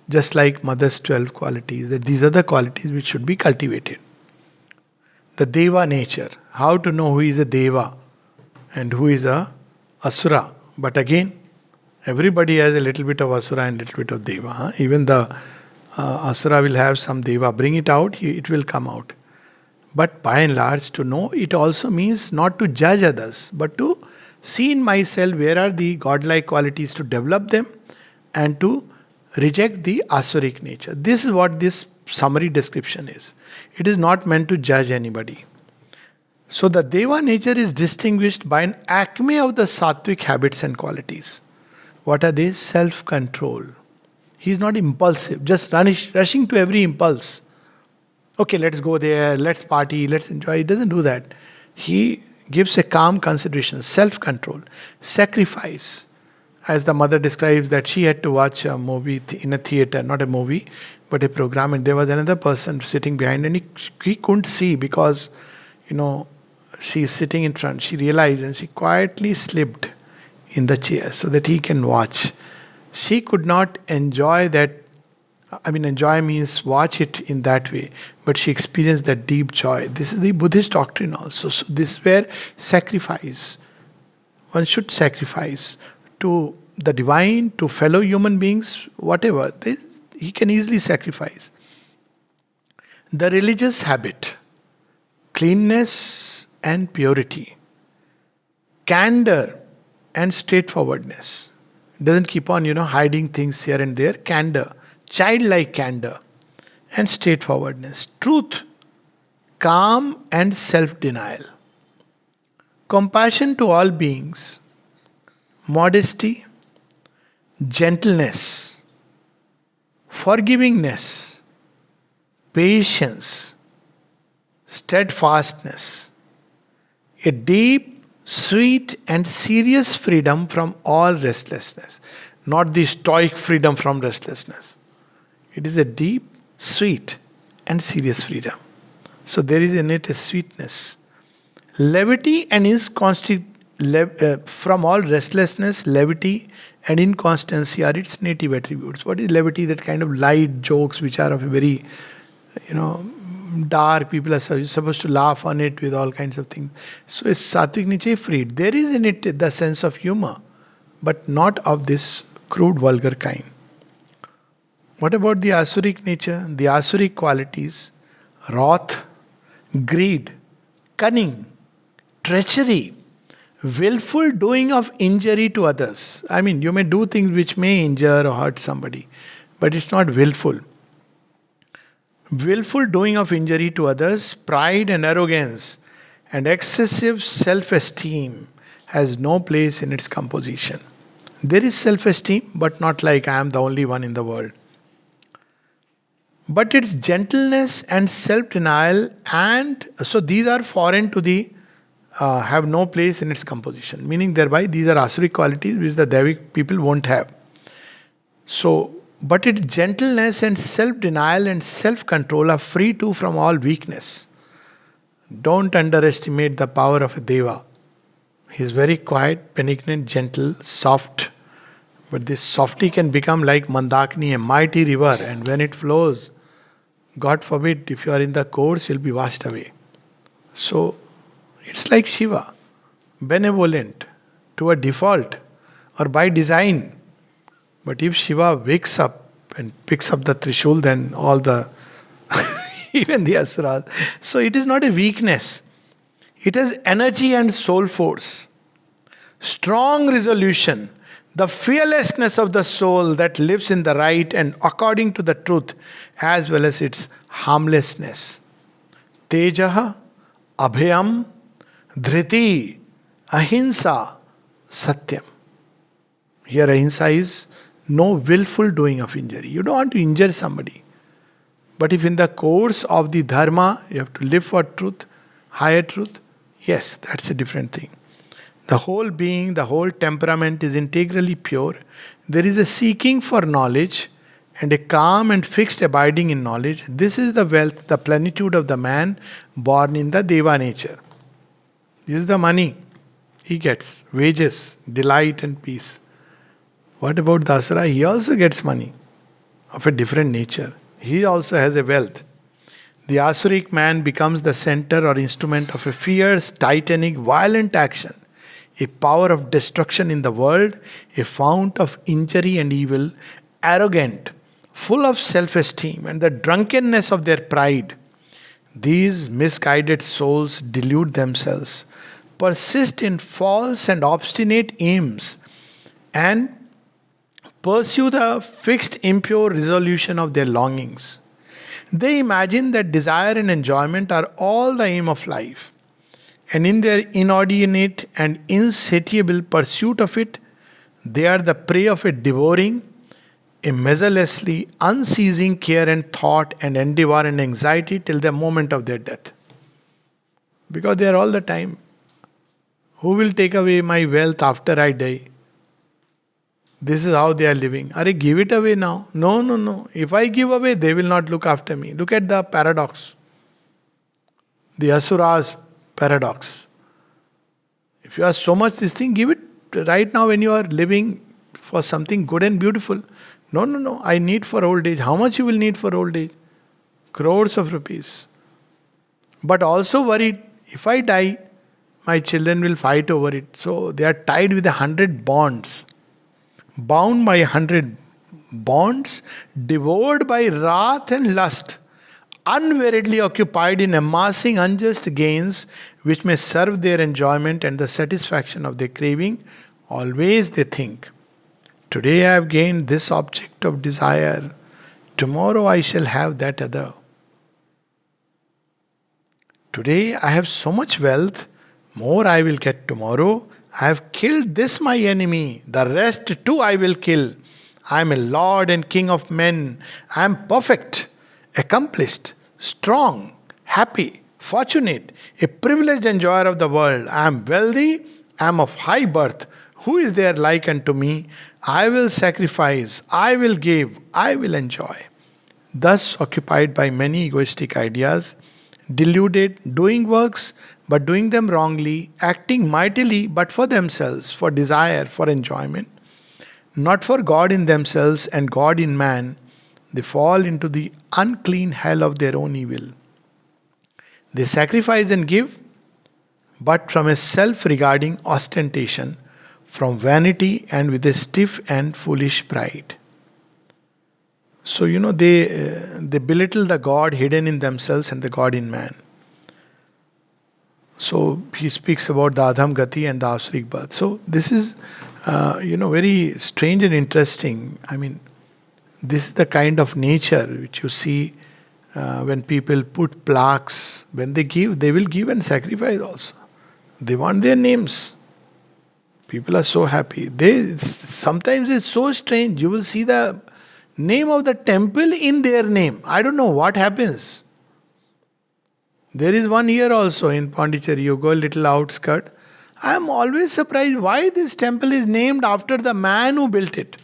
S1: just like Mother's 12 qualities, that these are the qualities which should be cultivated. The Deva nature, how to know who is a Deva and who is a Asura. But again, everybody has a little bit of Asura and a little bit of Deva. Huh? Even the Asura will have some Deva. Bring it out, it will come out. But by and large, to know, it also means not to judge others, but to see in myself where are the godlike qualities, to develop them and to reject the Asuric nature. This is what this summary description is. It is not meant to judge anybody. So the Deva nature is distinguished by an acme of the sattvic habits and qualities. What are they? Self-control. He is not impulsive, just rushing to every impulse. Okay, let's go there, let's party, let's enjoy. He doesn't do that. He gives a calm consideration, self-control, sacrifice. As the mother describes that she had to watch a movie in a theater, not a movie, but a program, and there was another person sitting behind, and he couldn't see because, she's sitting in front. She realized and she quietly slipped in the chair so that he can watch. She could not enjoy that. Enjoy means watch it in that way, but she experienced that deep joy. This is the Buddhist doctrine also. So this is where sacrifice. One should sacrifice to the divine, to fellow human beings, whatever. He can easily sacrifice. The religious habit, cleanness and purity, candor and straightforwardness. Doesn't keep on, hiding things here and there. Candor, childlike candor and straightforwardness. Truth, calm and self-denial. Compassion to all beings, modesty, gentleness, forgivingness, patience, steadfastness, a deep, sweet and serious freedom from all restlessness. Not the stoic freedom from restlessness. It is a deep, sweet and serious freedom. So there is in it a sweetness. Levity and from all restlessness, levity and inconstancy are its native attributes. What is levity? That kind of light jokes which are of a very dark, people are supposed to laugh on it with all kinds of things. So is sattvic nature freed? There is in it the sense of humor, but not of this crude, vulgar kind. What about the asuric nature? The asuric qualities: wrath, greed, cunning, treachery, willful doing of injury to others. I mean, you may do things which may injure or hurt somebody, but it's not willful. Willful doing of injury to others, pride and arrogance, and excessive self esteem has no place in its composition. There is self esteem, but not like I am the only one in the world. But its gentleness and self denial, and so these are foreign to the have no place in its composition. Meaning, thereby, these are asuric qualities which the Devic people won't have. So, but its gentleness and self denial and self control are free too from all weakness. Don't underestimate the power of a Deva. He is very quiet, benignant, gentle, soft. But this softy can become like Mandakini, a mighty river, and when it flows, God forbid, if you are in the course, you'll be washed away. So, it's like Shiva, benevolent to a default or by design. But if Shiva wakes up and picks up the Trishul, then all the, even the Asuras. So it is not a weakness. It has energy and soul force. Strong resolution, the fearlessness of the soul that lives in the right and according to the truth, as well as its harmlessness. Tejaha, Abhyam, Dhriti, Ahimsa, Satyam. Here ahimsa is no willful doing of injury. You don't want to injure somebody. But if in the course of the dharma, you have to live for truth, higher truth, yes, that's a different thing. The whole being, the whole temperament is integrally pure. There is a seeking for knowledge and a calm and fixed abiding in knowledge. This is the wealth, the plenitude of the man born in the Deva nature. This is the money he gets, wages, delight and peace. What about the Asura? He also gets money of a different nature. He also has a wealth. The Asuric man becomes the center or instrument of a fierce, titanic, violent action, a power of destruction in the world, a fount of injury and evil, arrogant, full of self-esteem and the drunkenness of their pride. These misguided souls delude themselves, persist in false and obstinate aims, and pursue the fixed impure resolution of their longings. They imagine that desire and enjoyment are all the aim of life, and in their inordinate and insatiable pursuit of it, they are the prey of a devouring, a measurelessly unceasing care and thought and endeavor and anxiety till the moment of their death. Because they are all the time. Who will take away my wealth after I die? This is how they are living. Are give it away now? No, no, no. If I give away, they will not look after me. Look at the paradox. The Asura's paradox. If you are so much this thing, give it right now when you are living for something good and beautiful. No, no, no. I need for old age. How much you will need for old age? Crores of rupees. But also worried, if I die, my children will fight over it. So they are tied with 100 bonds. Bound by 100 bonds, devoured by wrath and lust, unweariedly occupied in amassing unjust gains which may serve their enjoyment and the satisfaction of their craving, always they think, today I have gained this object of desire, tomorrow I shall have that other. Today I have so much wealth, more I will get tomorrow. I have killed this my enemy, the rest too I will kill. I am a lord and king of men. I am perfect, accomplished, strong, happy, fortunate, a privileged enjoyer of the world. I am wealthy, I am of high birth. Who is there like unto me? I will sacrifice, I will give, I will enjoy. Thus occupied by many egoistic ideas, deluded, doing works, but doing them wrongly, acting mightily, but for themselves, for desire, for enjoyment, not for God in themselves and God in man, they fall into the unclean hell of their own evil. They sacrifice and give, but from a self regarding ostentation, from vanity and with a stiff and foolish pride. So, they belittle the God hidden in themselves and the God in man. So, he speaks about the Adham Gati and the Asuric birth. So, this is, very strange and interesting. I mean, this is the kind of nature which you see when people put plaques. When they give, they will give and sacrifice also. They want their names. People are so happy. Sometimes it's so strange. You will see the name of the temple in their name. I don't know what happens. There is one here also in Pondicherry. You go a little outskirt. I am always surprised why this temple is named after the man who built it.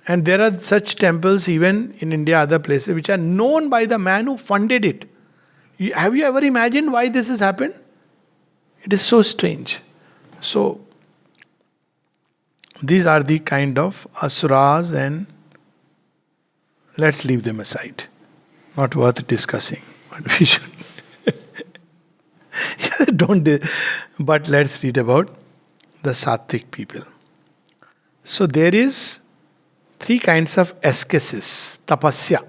S1: And there are such temples even in India, other places, which are known by the man who funded it. Have you ever imagined why this has happened? It is so strange. So, these are the kind of asuras, and let's leave them aside. Not worth discussing, but we should. But let's read about the Sattvic people. So, there is 3 kinds of ascesis, tapasya.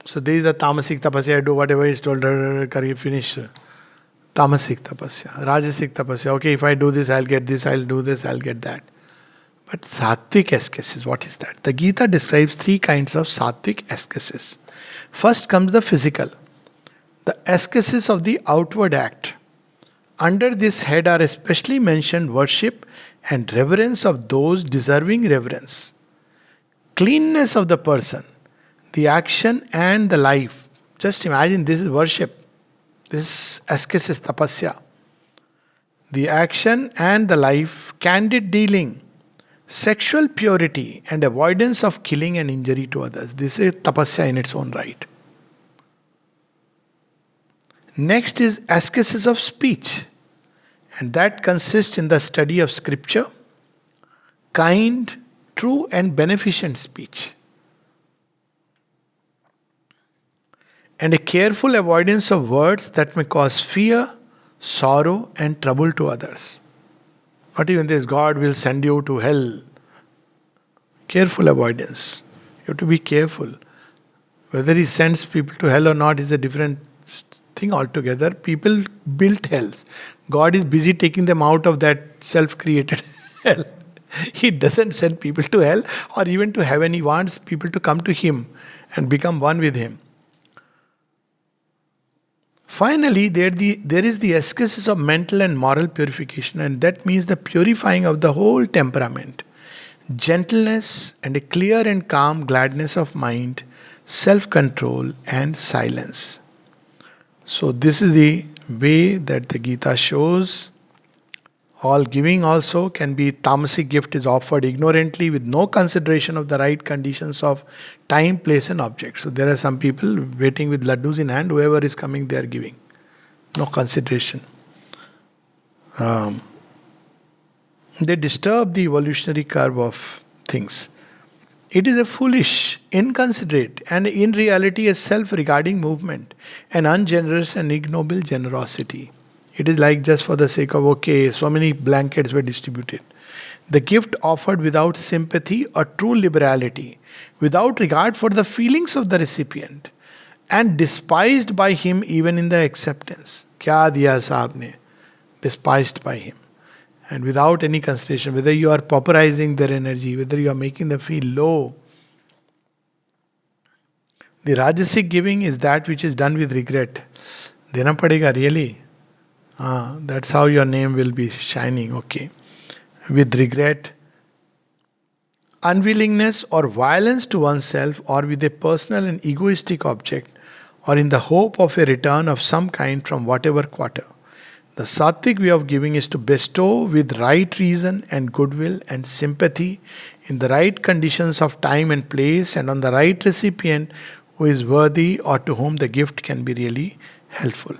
S1: So, there is a tamasic tapasya, do whatever is told, finish. Tamasic tapasya, rajasic tapasya. Okay, if I do this, I'll get this, I'll do this, I'll get that. But sattvic ascesis, what is that? The Gita describes 3 kinds of sattvic ascesis. First comes the physical, the ascesis of the outward act. Under this head are especially mentioned worship and reverence of those deserving reverence, cleanness of the person, the action and the life. Just imagine, this is worship. This ascesis, tapasya. The action and the life, candid dealing, sexual purity and avoidance of killing and injury to others. This is tapasya in its own right. Next is ascesis of speech, and that consists in the study of scripture, kind, true and beneficent speech, and a careful avoidance of words that may cause fear, sorrow and trouble to others. Not even this, God will send you to hell. Careful avoidance. You have to be careful. Whether He sends people to hell or not is a different thing altogether. People built hells. God is busy taking them out of that self-created hell. He doesn't send people to hell or even to heaven. He wants people to come to Him and become one with Him. Finally, there is the ascesis of mental and moral purification, and that means the purifying of the whole temperament, gentleness and a clear and calm gladness of mind, self-control and silence. So this is the way that the Gita shows. All giving also can be tamasic gift is offered ignorantly with no consideration of the right conditions of time, place and object. So there are some people waiting with laddus in hand, whoever is coming they are giving. No consideration. They disturb the evolutionary curve of things. It is a foolish, inconsiderate and in reality a self-regarding movement, an ungenerous and ignoble generosity. It is like just for the sake of, okay, so many blankets were distributed. The gift offered without sympathy or true liberality, without regard for the feelings of the recipient, and despised by him even in the acceptance. Kya diya saab ne? Despised by him. And without any consideration, whether you are pauperizing their energy, whether you are making them feel low. The Rajasic giving is that which is done with regret. Dena padega, really? That's how your name will be shining, okay. With regret, unwillingness or violence to oneself, or with a personal and egoistic object, or in the hope of a return of some kind from whatever quarter. The Sattvic way of giving is to bestow with right reason and goodwill and sympathy in the right conditions of time and place and on the right recipient who is worthy or to whom the gift can be really helpful.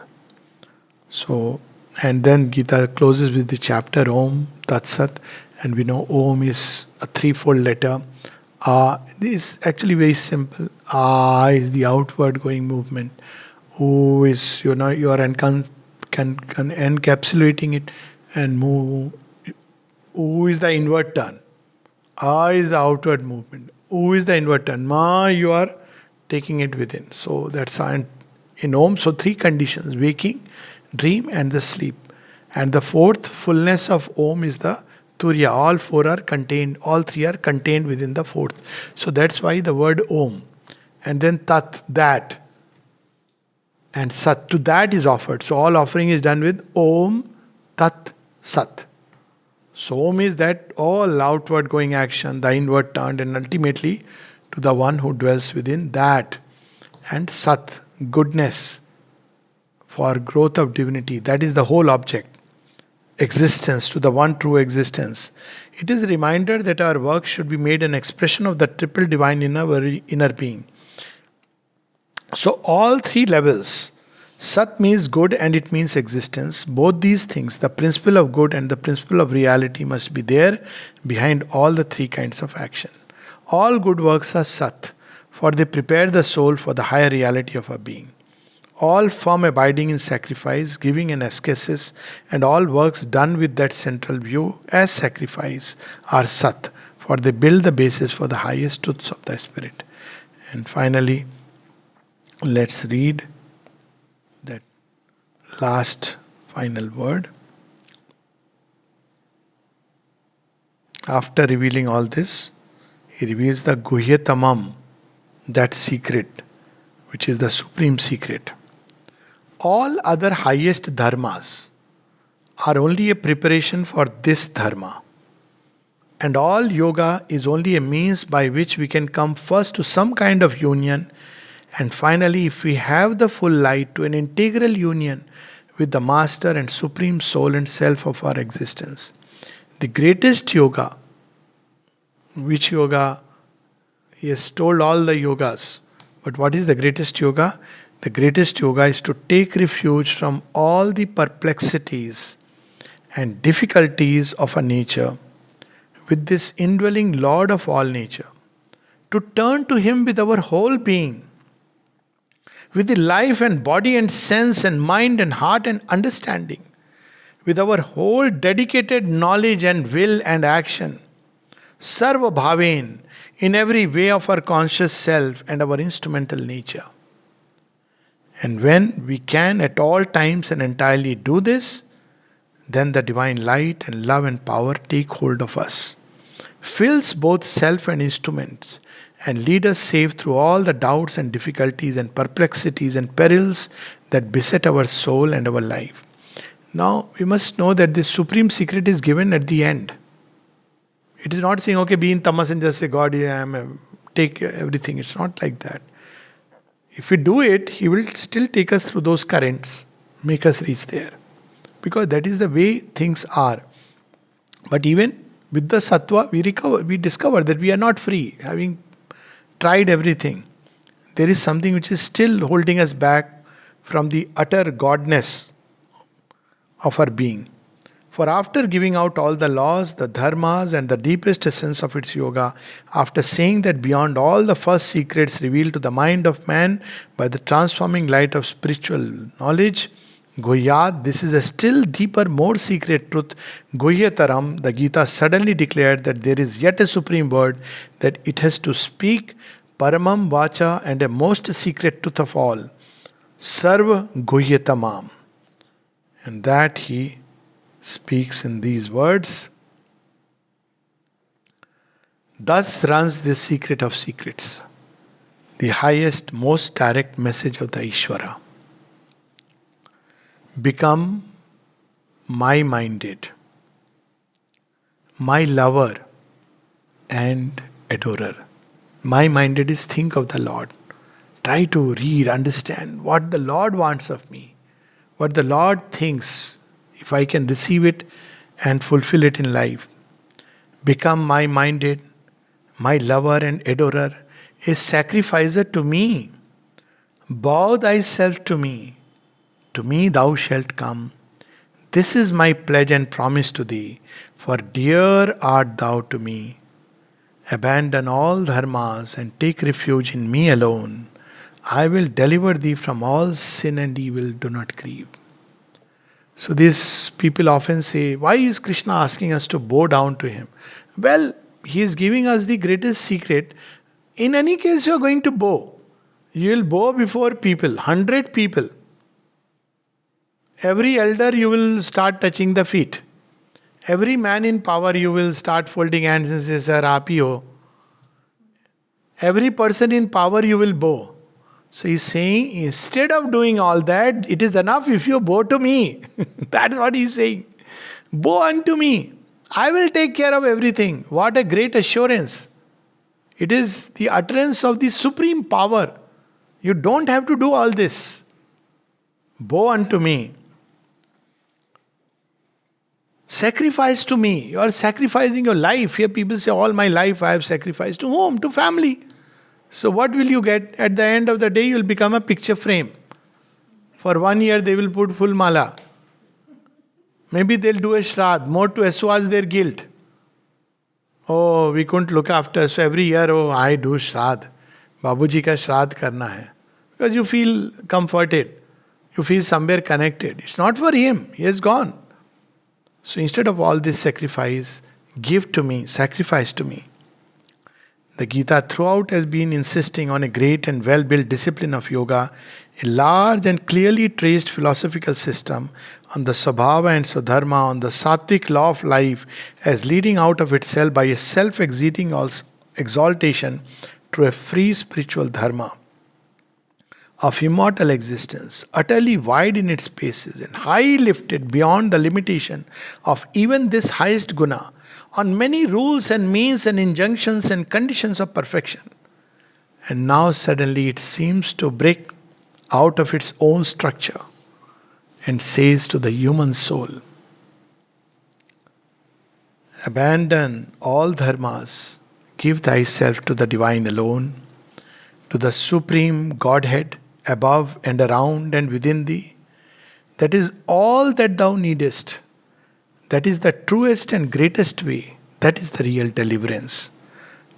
S1: So, and then Gita closes with the chapter Om Tat Sat, and we know Om is a threefold letter. This is actually very simple. Ah is the outward going movement. Who is, you are encapsulating it and move. Who is the inward turn? Ah is the outward movement. Who is the inward turn? Ma, you are taking it within. So that's in Om. So three conditions: waking, dream, and the sleep. And the fourth fullness of Om is the Turiya. All four are contained, all three are contained within the fourth. So that's why the word Om. And then Tat, that. And Sat, to that is offered. So all offering is done with Om, Tat, Sat. So Om is that all outward going action, the inward turned, and ultimately to the one who dwells within that. And Sat, goodness for growth of divinity. That is the whole object. Existence, to the one true existence. It is a reminder that our work should be made an expression of the triple divine in our inner being. So all three levels, Sat means good and it means existence. Both these things, the principle of good and the principle of reality, must be there behind all the three kinds of action. All good works are Sat, for they prepare the soul for the higher reality of our being. All form abiding in sacrifice, giving and ascesis, and all works done with that central view as sacrifice are Sat, for they build the basis for the highest truths of the spirit. And finally, let's read that last final word. After revealing all this, he reveals the Guhyatamam, that secret, which is the supreme secret. All other highest dharmas are only a preparation for this dharma. And all yoga is only a means by which we can come first to some kind of union, and finally, if we have the full light, to an integral union with the master and supreme soul and self of our existence. The greatest yoga, which yoga? He has told all the yogas. But what is the greatest yoga? The greatest yoga is to take refuge from all the perplexities and difficulties of a nature with this indwelling Lord of all nature, to turn to Him with our whole being, with the life and body and sense and mind and heart and understanding, with our whole dedicated knowledge and will and action, Sarva Bhaven, in every way of our conscious self and our instrumental nature. And when we can at all times and entirely do this, then the divine light and love and power take hold of us, fills both self and instruments, and lead us safe through all the doubts and difficulties and perplexities and perils that beset our soul and our life. Now, we must know that this supreme secret is given at the end. It is not saying, okay, be in tamas and just say, God, I am, take everything. It's not like that. If we do it, He will still take us through those currents, make us reach there. Because that is the way things are. But even with the sattva, we discover that we are not free. Having tried everything, there is something which is still holding us back from the utter godness of our being. For after giving out all the laws, the dharmas, and the deepest essence of its yoga, after saying that beyond all the first secrets revealed to the mind of man by the transforming light of spiritual knowledge, Guhyat, this is a still deeper, more secret truth. Guhyataram, the Gita suddenly declared that there is yet a supreme word that it has to speak, Paramam Vacha, and a most secret truth of all, Sarva Guhyatamam. And that he speaks in these words. Thus runs this secret of secrets, the highest, most direct message of the Ishvara. Become my-minded, my lover and adorer. My-minded is think of the Lord. Try to read, understand what the Lord wants of me, what the Lord thinks, if I can receive it and fulfill it in life. Become my-minded, my lover and adorer, a sacrificer to me. Bow thyself to me thou shalt come. This is my pledge and promise to thee, for dear art thou to me. Abandon all dharmas and take refuge in me alone. I will deliver thee from all sin and evil. Do not grieve. So these people often say, why is Krishna asking us to bow down to him? Well, he is giving us the greatest secret. In any case, you are going to bow. You will bow before people, 100 people. Every elder you will start touching the feet. Every man in power you will start folding hands and say, Sir, aap hi ho. Every person in power you will bow. So he's saying, instead of doing all that, it is enough if you bow to me. That's what he's saying. Bow unto me. I will take care of everything. What a great assurance. It is the utterance of the supreme power. You don't have to do all this. Bow unto me. Sacrifice to me. You are sacrificing your life. Here people say, all my life I have sacrificed. To whom? To family. So what will you get? At the end of the day, you will become a picture frame. For 1 year, they will put full mala. Maybe they'll do a shraddh, more to assuage their guilt. Oh, we couldn't look after, so every year, oh, I do shraddh. Babuji ka shraddh karna hai. Because you feel comforted. You feel somewhere connected. It's not for him. He has gone. So instead of all this sacrifice, give to me, sacrifice to me. The Gita throughout has been insisting on a great and well-built discipline of yoga, a large and clearly traced philosophical system on the Swabhava and Swadharma, on the Sattvic law of life as leading out of itself by a self-exceeding exaltation to a free spiritual dharma of immortal existence, utterly wide in its spaces and high lifted beyond the limitation of even this highest guna, on many rules and means and injunctions and conditions of perfection. And now suddenly it seems to break out of its own structure and says to the human soul, abandon all dharmas, give thyself to the divine alone, to the supreme Godhead above and around and within thee. That is all that thou needest. That is the truest and greatest way. That is the real deliverance.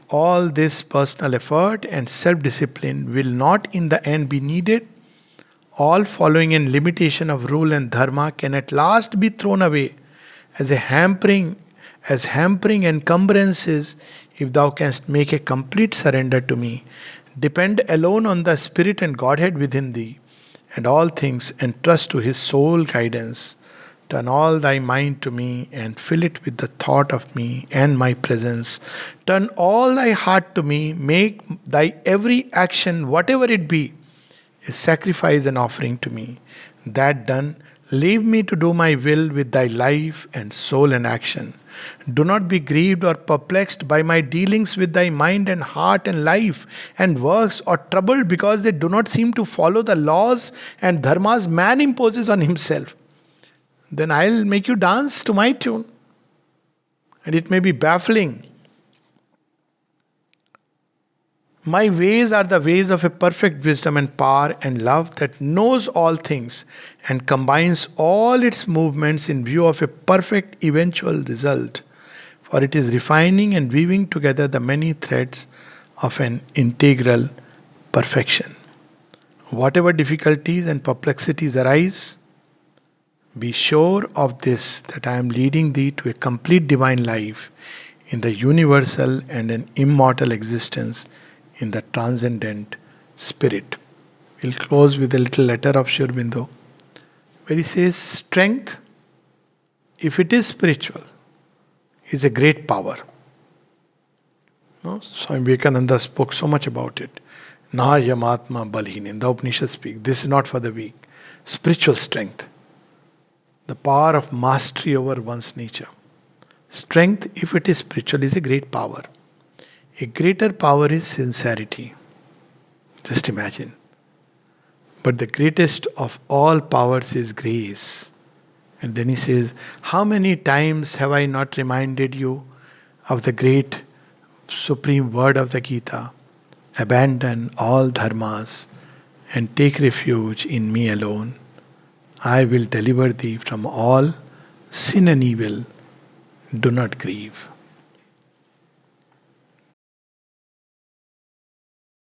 S1: All this personal effort and self-discipline will not in the end be needed. All following in limitation of rule and dharma can at last be thrown away as hampering encumbrances if thou canst make a complete surrender to me. Depend alone on the Spirit and Godhead within thee, and all things entrust to His sole guidance. Turn all thy mind to me and fill it with the thought of me and my presence. Turn all thy heart to me, make thy every action, whatever it be, a sacrifice and offering to me. That done, leave me to do my will with thy life and soul and action. Do not be grieved or perplexed by my dealings with thy mind and heart and life and works, or troubled because they do not seem to follow the laws and dharmas man imposes on himself. Then I'll make you dance to my tune. And it may be baffling. My ways are the ways of a perfect wisdom and power and love that knows all things and combines all its movements in view of a perfect eventual result. For it is refining and weaving together the many threads of an integral perfection. Whatever difficulties and perplexities arise, be sure of this, that I am leading thee to a complete divine life in the universal and an immortal existence in the transcendent spirit. We'll close with a little letter of Sri Aurobindo, where he says, strength, if it is spiritual, is a great power. No? Swami Vivekananda spoke so much about it. Na yamatma balhin. In the Upanishad speak, this is not for the weak. Spiritual strength. The power of mastery over one's nature. Strength, if it is spiritual, is a great power. A greater power is sincerity. Just imagine. But the greatest of all powers is grace. And then he says, how many times have I not reminded you of the great supreme word of the Gita? Abandon all dharmas and take refuge in me alone. I will deliver thee from all sin and evil. Do not grieve.